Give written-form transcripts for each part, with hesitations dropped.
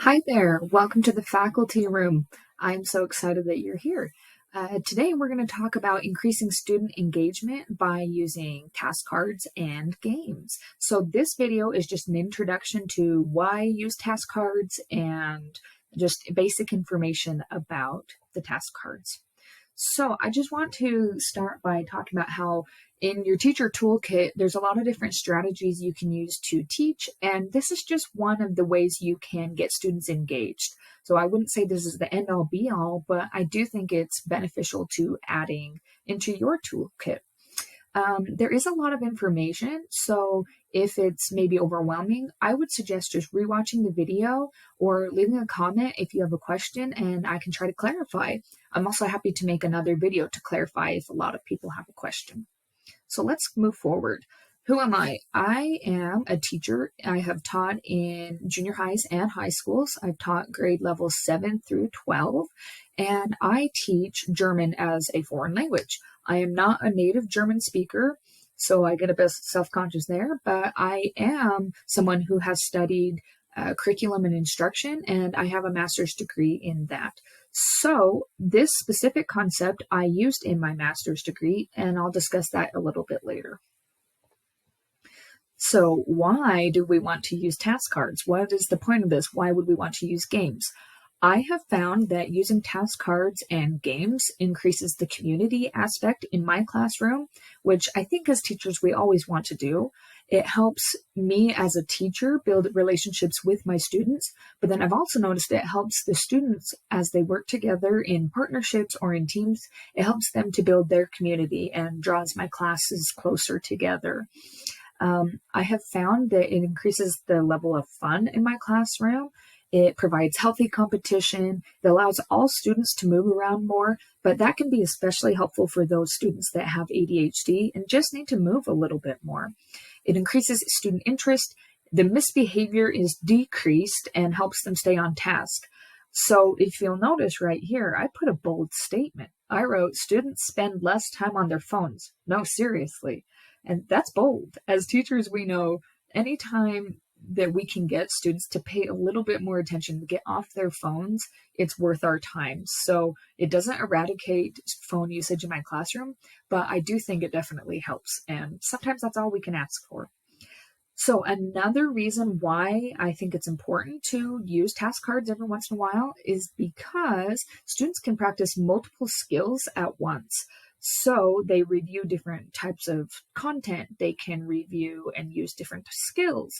Hi there, welcome to the faculty room. I'm so excited that you're here. Today we're going to talk about increasing student engagement by using task cards and games. So this video is just an introduction to why I use task cards and just basic information about the task cards. So I just want to start by talking about how in your teacher toolkit, there's a lot of different strategies you can use to teach, and this is just one of the ways you can get students engaged. So I wouldn't say this is the end all be all, but I do think it's beneficial to adding into your toolkit. There is a lot of information, so if it's maybe overwhelming, I would suggest just rewatching the video or leaving a comment if you have a question and I can try to clarify. I'm also happy to make another video to clarify if a lot of people have a question. So let's move forward. Who am I? I am a teacher. I have taught in junior highs and high schools. I've taught grade levels 7 through 12, and I teach German as a foreign language. I am not a native German speaker, so I get a bit self-conscious there, but I am someone who has studied curriculum and instruction, and I have a master's degree in that. So this specific concept I used in my master's degree, and I'll discuss that a little bit later. So why do we want to use task cards? What is the point of this? Why would we want to use games? I have found that using task cards and games increases the community aspect in my classroom, which I think as teachers we always want to do. It helps me as a teacher build relationships with my students, but then I've also noticed it helps the students as they work together in partnerships or in teams. It helps them to build their community and draws my classes closer together. I have found that it increases the level of fun in my classroom. It provides healthy competition. It allows all students to move around more, but that can be especially helpful for those students that have ADHD and just need to move a little bit more. It increases student interest. The misbehavior is decreased and helps them stay on task. So if you'll notice right here, I put a bold statement. I wrote, students spend less time on their phones. No, seriously. And that's bold. As teachers, we know anytime that we can get students to pay a little bit more attention, to get off their phones, it's worth our time. So it doesn't eradicate phone usage in my classroom, but I do think it definitely helps. And sometimes that's all we can ask for. So another reason why I think it's important to use task cards every once in a while is because students can practice multiple skills at once. So they review different types of content. They can review and use different skills.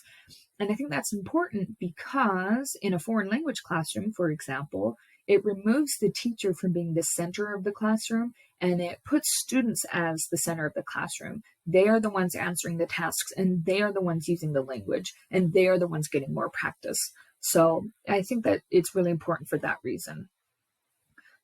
And I think that's important because in a foreign language classroom, for example, it removes the teacher from being the center of the classroom and it puts students as the center of the classroom. They are the ones answering the tasks and they are the ones using the language and they are the ones getting more practice. So I think that it's really important for that reason.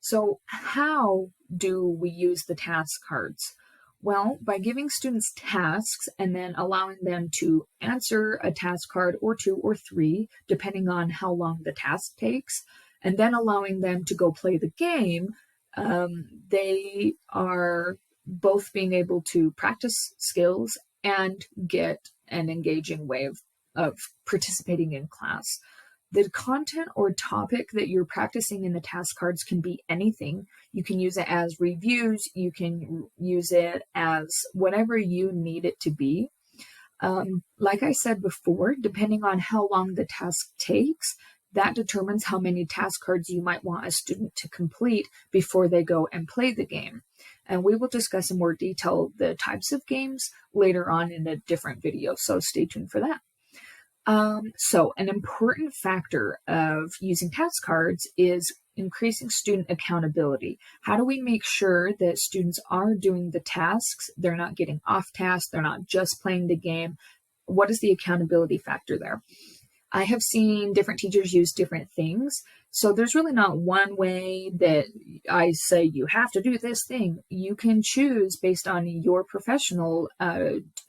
So how do we use the task cards? Well, by giving students tasks and then allowing them to answer a task card or 2 or 3, depending on how long the task takes, and then allowing them to go play the game, they are both being able to practice skills and get an engaging way of participating in class. The content or topic that you're practicing in the task cards can be anything. You can use it as reviews. You can use it as whatever you need it to be. Like I said before, depending on how long the task takes, that determines how many task cards you might want a student to complete before they go and play the game. And we will discuss in more detail the types of games later on in a different video, so stay tuned for that. So an important factor of using task cards is increasing student accountability. How do we make sure that students are doing the tasks? They're not getting off task. They're not just playing the game. What is the accountability factor there? I have seen different teachers use different things. So there's really not one way that I say you have to do this thing. You can choose based on your professional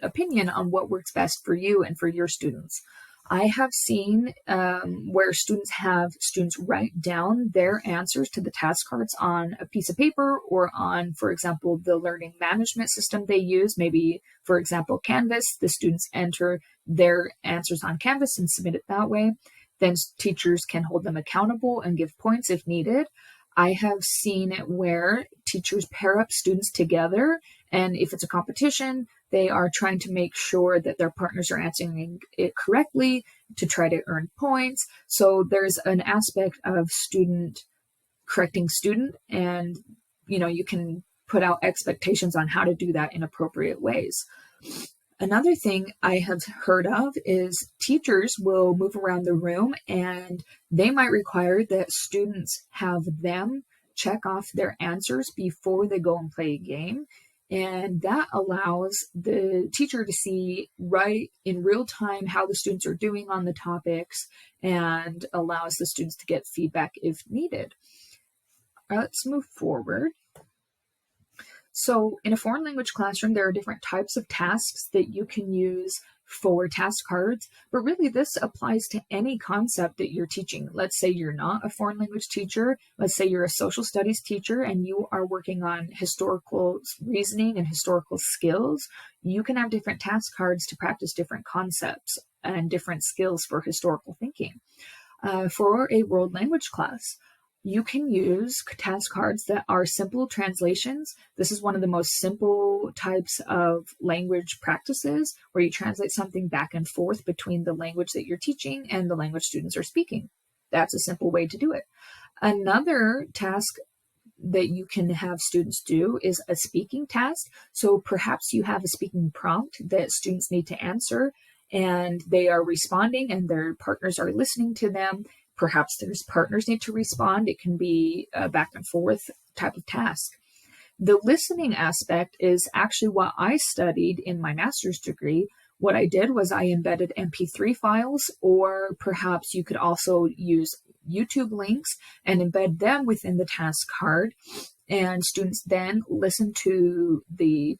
opinion on what works best for you and for your students. I have seen where students write down their answers to the task cards on a piece of paper or on, for example, the learning management system they use. Maybe, for example, Canvas. The students enter their answers on Canvas and submit it that way. then teachers can hold them accountable and give points if needed. I have seen it where teachers pair up students together, and if it's a competition, they are trying to make sure that their partners are answering it correctly to try to earn points. So there's an aspect of student correcting student, and you can put out expectations on how to do that in appropriate ways. Another thing I have heard of is teachers will move around the room and they might require that students have them check off their answers before they go and play a game. And that allows the teacher to see right in real time how the students are doing on the topics and allows the students to get feedback if needed. Let's move forward. So in a foreign language classroom, there are different types of tasks that you can use for task cards, but really this applies to any concept that you're teaching. Let's say you're not a foreign language teacher. Let's say you're a social studies teacher and you are working on historical reasoning and historical skills. You can have different task cards to practice different concepts and different skills for historical thinking. For a world language class, you can use task cards that are simple translations. This is one of the most simple types of language practices where you translate something back and forth between the language that you're teaching and the language students are speaking. That's a simple way to do it. Another task that you can have students do is a speaking task. So perhaps you have a speaking prompt that students need to answer and they are responding and their partners are listening to them. Perhaps their partners need to respond. It can be a back and forth type of task. The listening aspect is actually what I studied in my master's degree. What I did was I embedded MP3 files, or perhaps you could also use YouTube links and embed them within the task card. And students then listen to the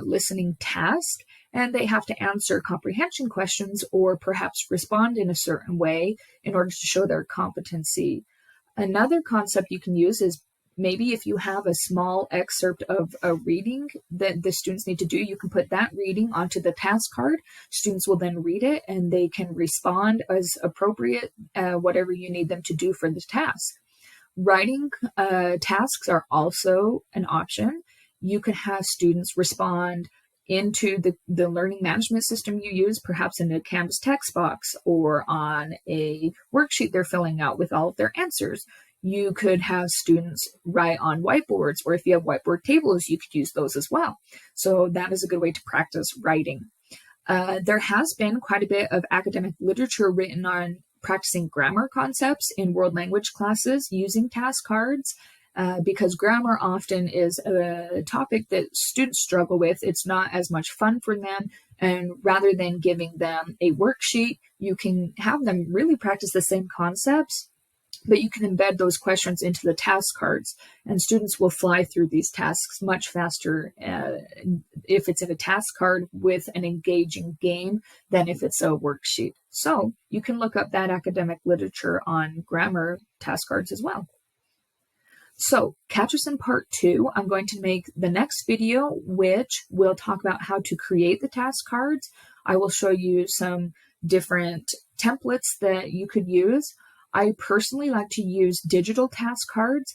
listening task, and they have to answer comprehension questions or perhaps respond in a certain way in order to show their competency. Another concept you can use is maybe if you have a small excerpt of a reading that the students need to do, you can put that reading onto the task card. Students will then read it and they can respond as appropriate, whatever you need them to do for the task. Writing tasks are also an option. You can have students respond into the learning management system you use, perhaps in a Canvas text box or on a worksheet they're filling out with all of their answers. You could have students write on whiteboards, or if you have whiteboard tables, you could use those as well. So that is a good way to practice writing. There has been quite a bit of academic literature written on practicing grammar concepts in world language classes using task cards. Because grammar often is a topic that students struggle with. It's not as much fun for them. And rather than giving them a worksheet, you can have them really practice the same concepts, but you can embed those questions into the task cards. And students will fly through these tasks much faster if it's in a task card with an engaging game than if it's a worksheet. So you can look up that academic literature on grammar task cards as well. So catch us in part 2. I'm going to make the next video, which will talk about how to create the task cards. I will show you some different templates that you could use. I personally like to use digital task cards.